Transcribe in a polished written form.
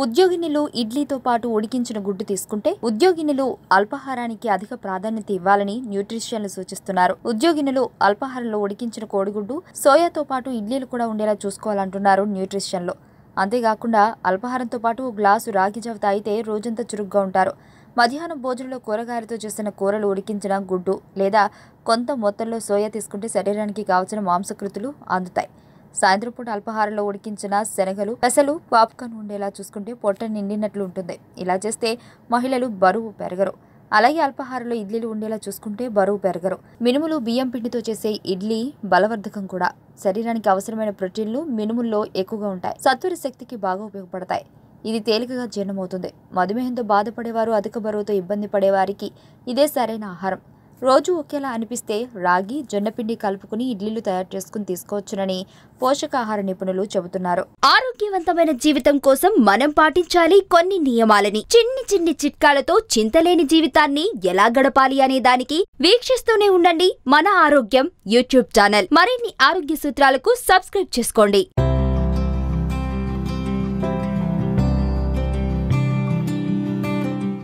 ఉద్యోగినులు ఇడ్లీతో పాటు ఉడికించిన గుడ్డు తీసుకుంటే ఉద్యోగినులు అల్పాహారానికి అధిక ప్రాధాన్యత ఇవ్వాలని న్యూట్రిషియన్లు సూచిస్తున్నారు. ఉద్యోగినులు అల్పాహారంలో ఉడికించిన కోడిగుడ్డు, సోయాతో పాటు ఇడ్లీలు కూడా ఉండేలా చూసుకోవాలంటున్నారు న్యూట్రిషియన్లు. అంతేకాకుండా అల్పాహారంతో పాటు ఓ గ్లాసు రాగి జావ తాగితే రోజంతా చురుగ్గా ఉంటారు. మధ్యాహ్నం భోజనంలో కూరగాయలతో చేసిన కూరలు, ఉడికించిన గుడ్డు లేదా కొంత మొత్తంలో సోయా తీసుకుంటే శరీరానికి కావలసిన మాంసకృతులు అందుతాయి. సాయంత్రం పూట అల్పాహారంలో ఉడికించిన శనగలు, పెసలు, పాప్కార్న్ ఉండేలా చూసుకుంటే పొట్ట నిండినట్లు ఉంటుంది. ఇలా చేస్తే మహిళలు బరువు పెరగరు. అలాగే అల్పాహారంలో ఇడ్లీలు ఉండేలా చూసుకుంటే బరువు పెరగరు. మినుములు, బియ్యం పిండితో చేసే ఇడ్లీ బలవర్ధకం కూడా. శరీరానికి అవసరమైన ప్రోటీన్లు మినుముల్లో ఎక్కువగా ఉంటాయి. సత్వర శక్తికి బాగా ఉపయోగపడతాయి. ఇది తేలికగా జీర్ణమవుతుంది. మధుమేహంతో బాధపడేవారు, అధిక బరువుతో ఇబ్బంది పడేవారికి ఇదే సరైన ఆహారం. రోజు ఒకేలా అనిపిస్తే రాగి, జొన్నపిండి కలుపుకుని ఇడ్లీలు తయారు చేసుకుని తీసుకోవచ్చునని పోషకాహార నిపుణులు చెబుతున్నారు. ఆరోగ్యవంతమైన జీవితం కోసం మనం పాటించాలి కొన్ని నియమాలని. చిన్ని చిన్ని చిట్కాలతో చింతలేని జీవితాన్ని ఎలా గడపాలి అనే దానికి వీక్షిస్తూనే ఉండండి మన ఆరోగ్యం యూట్యూబ్ ఛానల్. మరిన్ని ఆరోగ్య సూత్రాలకు సబ్స్క్రైబ్ చేసుకోండి.